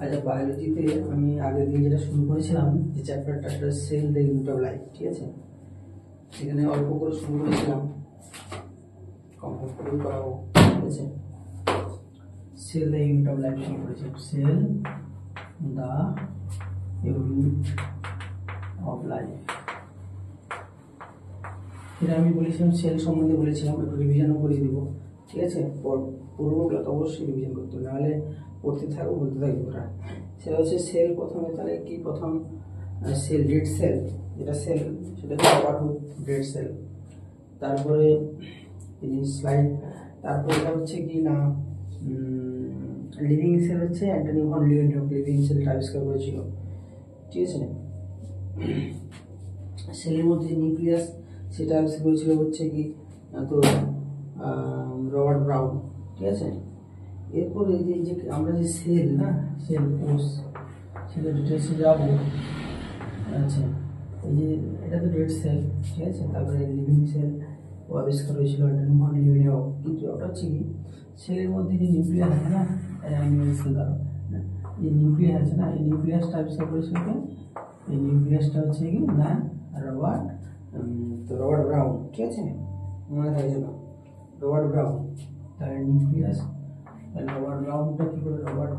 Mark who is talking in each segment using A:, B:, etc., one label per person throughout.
A: আচ্ছা, বায়োলজিতে আমি আগের দিন যেটা শুরু করেছিলাম যে চ্যাপ্টারটা, সেটা cell the unit of life. ঠিক আছে, সেখানে অল্প করে শুরু করেছিলাম, কমপ্লিট করে করাবো। ঠিক আছে, cell the unit of life শুরু করেছি। Cell the unit of life, এটা আমি বলেছিলাম, সেল সম্বন্ধে বলেছিলাম, একটু রিভিশনও করে দিব। ঠিক আছে, পুরোগুলো তো অবশ্যই রিভিশন করতে হবে, নাহলে পড়তে থাকবো বলতে থাকবো ওরা। সেটা হচ্ছে সেল প্রথমে, তাহলে কি প্রথম সেল ডেড সেল, যেটা সেল সেটা হচ্ছে রবার্ট ডেড সেল। তারপরে স্লাইড, তারপরে এটা হচ্ছে কি না লিভিং সেল হচ্ছে অ্যান্টনি ভন লিউয়েনহফ লিভিং সেলটা আবিষ্কার করেছিল। ঠিক আছে, সেলের মধ্যে নিউক্লিয়াস সেটা আবিষ্কার করেছিল হচ্ছে কি তো রবার্ট ব্রাউন। ঠিক আছে, এরপরে যে আমরা যে সেল না, সেল কোষ, সেলের ডিটেলসে যাবো। আচ্ছা, এই যে এটা তো ডেড সেল। ঠিক আছে, তারপরে লিভিং সেল ও আবিষ্কার হয়েছিল অ্যান্টনি ভন লিউয়েনহফ। কিন্তু ওটা হচ্ছে কি সেলের মধ্যে যে নিউক্লিয়াস আছে না, এই নিউক্লিয়াস আছে না, এই নিউক্লিয়াসটা আবিষ্কার করেছিল, এই নিউক্লিয়াসটা হচ্ছে কি না রবার্ট ব্রাউন। ঠিক আছে, মনে থাকে যেন রবার্ট ব্রাউন। তাহলে নিউক্লিয়াস, রবার্ট ব্রাউনটা কি করে, রবার্ট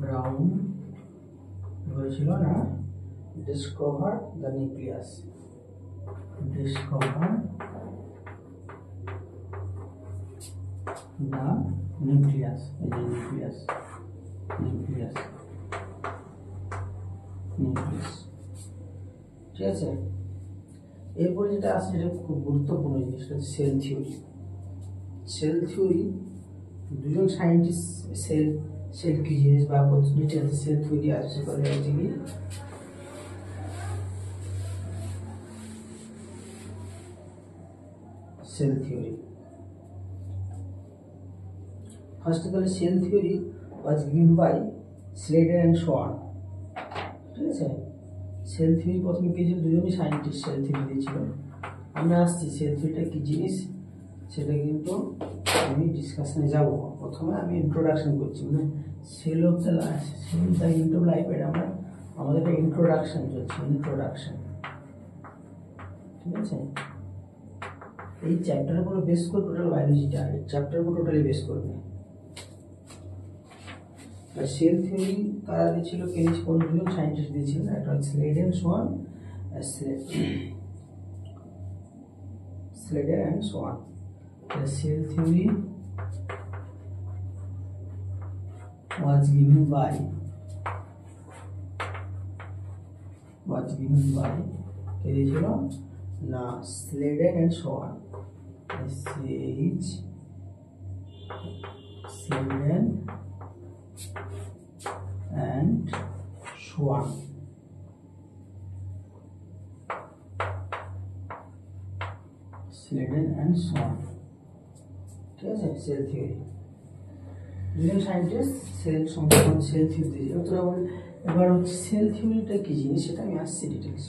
A: ব্রাউন হয়েছিল না discover the nucleus, discover the nucleus. এই যে নিউক্লিয়াস, নিউক্লিয়াস, নিউক্লিয়াস। ঠিক আছে, এরপরে যেটা আছে যেটা খুব গুরুত্বপূর্ণ জিনিস, সেটা হচ্ছে সেল থিওরি। সেল থিওরি দুজন সায়েন্টিস্ট সেল কি জিনিস বা ডিটেলস সেল থিওরি আবিষ্কার করে হচ্ছে কি cell theory. First of all, cell theory was given by Schleiden and Schwann. ঠিক আছে, সেল থিওরি প্রথমে পেয়েছিল দুজনই সায়েন্টিস্ট, সেল থিওরি দিয়েছিল। আমরা আসছি সেল থিওরিটা কি জিনিস সেটা কিন্তু আমি ডিসকাশনে যাব। প্রথমে আমি ইন্ট্রোডাকশন করছি, মানে cell of the life, cell the unit of life, এটা আমরা আমাদের একটা ইন্ট্রোডাকশন চলছে, ইন্ট্রোডাকশন। ঠিক আছে, এই চ্যাপ্টারের উপরে বেস করে টোটাল বায়োলজিটা, এই চ্যাপ্টারের উপর টোটালি বেস করবে। সেল থিওরি কারা দিয়েছিল, কোন দুজন সায়েন্টিস্ট দিয়েছিলেন, একটা হচ্ছে Schleiden and Schwann, Schleiden and Schwann. Cell theory was given by কে দিয়েছিল না Schleiden and Schwann, Schleiden and Schwann. Schleiden and Schwann. ঠিক আছে, সেল থিওরি দুজন সায়েন্টিস্ট সেল সম্পর্কে সেল থিওরি দিয়েছে। এবার হচ্ছে সেল থিওরিটা কি জিনিস সেটা আমি আসছি ডিটেলস।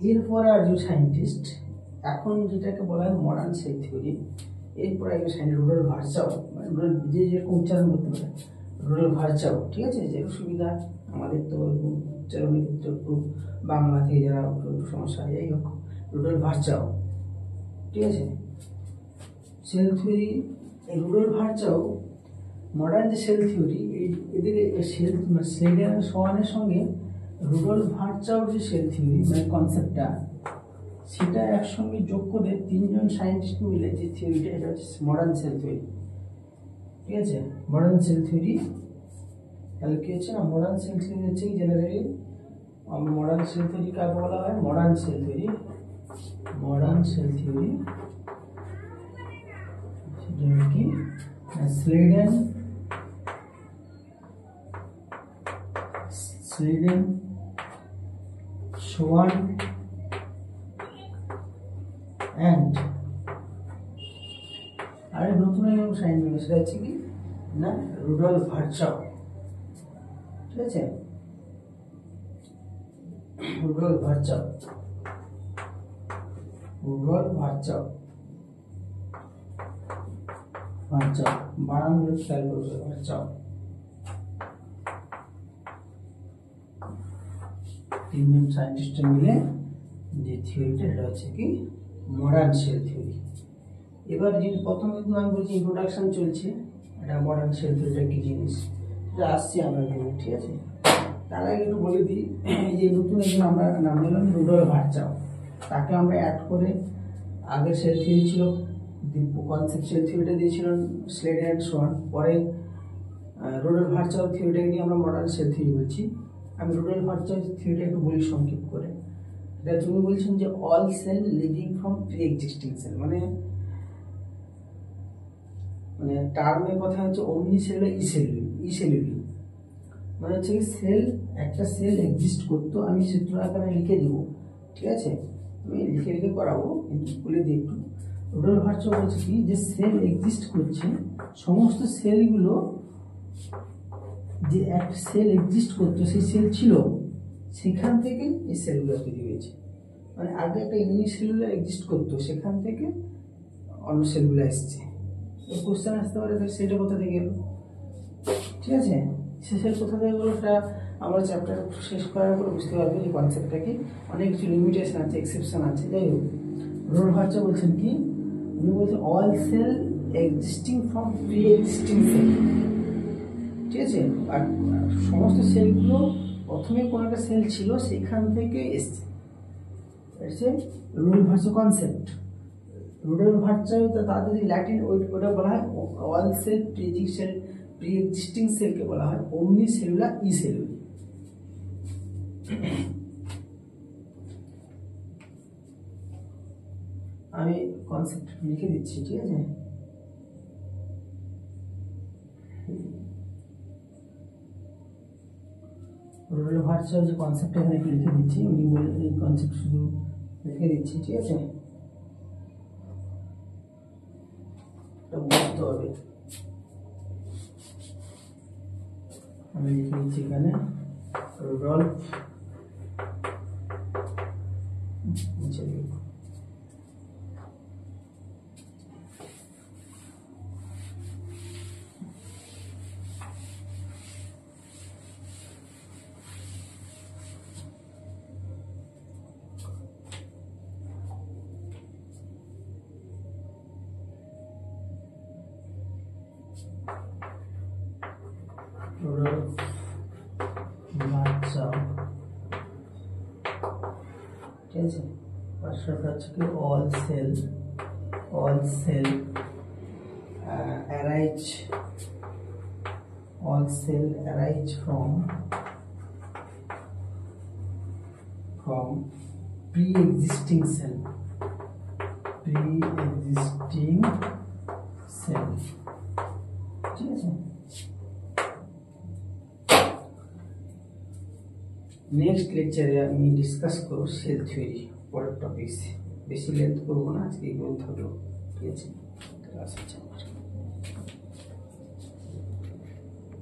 A: এরপর আর যে সায়েন্টিস্ট, এখন যেটাকে বলা হয় মডার্ন সেল থিওরি, এরপর একজন সায়েন্টিস্ট রুডল্ফ ভার্চাও, মানে যে যেরকম উচ্চারণ করতে পারে রুডল্ফ ভার্চাও। ঠিক আছে, যে সুবিধা আমাদের তো উচ্চারণের ক্ষেত্রে একটু বাংলা থেকে যারা একটু সমস্যা হয়, যাই হোক রুডল্ফ ভার্চাও। ঠিক আছে, সেল থিওরি রুডল্ফ ভার্চাও মডার্ন যে সেল থিওরি, এদের স্লেডার অ্যান্ড সোয়ানের সঙ্গে রুডল্ফ ভার্চাওর যে সেল থিওরি মানে কনসেপ্টটা, সেটা একসঙ্গে যোগ করে তিনজন সায়েন্টিস্ট মিলে যে থিওরিটা, এটা হচ্ছে মডার্ন সেল থিওরি। ঠিক আছে, মডার্ন সেল থিওরি। তাহলে কি হচ্ছে না, মডার্ন সেল থিওরি হচ্ছে কি জেনারেলি মডার্ন সেল থিওরি কাকে বলা হয়, modern cell theory, modern cell theory সেটা কি স্লেডার সোয়ান অ্যান্ড আর নতুন সায়েন্টিস্ট, সেটা হচ্ছে কি না রুডল্ফ ভার্চাও। ঠিক আছে, রুডল্ফ ভার্চাও। আচ্ছা বানানগুলো খেয়াল করবে এবার চাও। তিনজন সায়েন্টিস্ট মিলে যে থিওরিটা এটা হচ্ছে কি মডার্ন সেল থিওরি। এবার যে প্রথমে কিন্তু আমি বলছি ইন্ট্রোডাকশন চলছে, এটা মডার্ন সেল থিওরিটা কি জিনিস এটা আসছি আমরা দেখব, ঠিক আছে। তার আগে একটু বলে দিই, এই যে নতুন একজন আমরা নাম নিলাম রুডল্ফ ভার্চাও, তাকে আমরা অ্যাড করে আগের সেল থিওরি ছিল কনসেপ্ট সেল থিওরিটা দিয়েছিলেন স্লেডার অ্যান্ড সোয়ান, পরে রুডল্ফ ভার্চাও থিওরিটাকে নিয়ে আমরা মডার্ন সেল থিওরি বলছি। আমি রুডল্ফ ভার্চাও থিওরিটা একটু বলি সংক্ষেপ করে। এটা তুমি বলছেন যে all cell living from preexisting cell, মানে টার্মের কথা হচ্ছে অমনি সেলুলার ইসেলুলার, মানে হচ্ছে কি সেল একটা সেল এক্সিস্ট করতো, আমি সূত্র আকারে লিখে দিব, ঠিক আছে, আমি লিখে করাবো কিন্তু বলে দিই একটু। রুডল্ফ ভার্চাও বলছে কি যে সেল এক্সিস্ট করছে, সমস্ত সেলগুলো যে একটা সেল এক্সিস্ট করতো সেই সেল ছিল সেখান থেকে এই সেলগুলো তৈরি হয়েছে, মানে আগে একটা ইউনিসেলুলার এক্সিস্ট করতো সেখান থেকে অন্য সেলগুলো এসছে। কোশ্চেন আসতে পারে সেটা কোথা থেকে এলো, ঠিক আছে, সে সেল কোথা থেকে গেলো সেটা আমরা চ্যাপ্টার শেষ করার পর বুঝতে পারবো যে কনসেপ্টটা কি, অনেক কিছু লিমিটেশন আছে এক্সেপশন আছে। যাই হোক রুডল্ফ ভার্চাও বলছেন কি, উনি বলছেন all cell existing from preexisting cell, ঠিক আছে, আর সমস্ত সেলগুলো প্রথমে কোনো একটা সেল ছিল সেখান থেকে এসছে, এসছে রুডল্ফ ভার্চাও কনসেপ্ট। রুডল্ফ ভার্চাও তাদের ল্যাটিন ওটা বলা হয় অল সেল প্রি এক্সিস্টিং সেলকে বলা হয় ওমনি সেলুলার ইসেলুলার। আমি কনসেপ্ট লিখে দিচ্ছি, ঠিক আছে। রুডল্ফ ভার্চাও যে কনসেপ্টটা এখানে লিখে দিচ্ছি, উনি বলে এই কনসেপ্ট শুধু লিখে দিচ্ছি, ঠিক আছে, বুঝতে হবে। আমি লিখে দিচ্ছি এখানে রুডল্ফ ভার্চাও, ঠিক আছে, পাঁচশোটা হচ্ছে কি all cell arise from pre-existing cell, ঠিক আছে। নেক্সট লেকচারে আমি ডিসকাস করব সেল থিওরি, পরের টপিক, বেশি লেন্থ করবো না, আজকে এগুলো থাকলো, ঠিক আছে।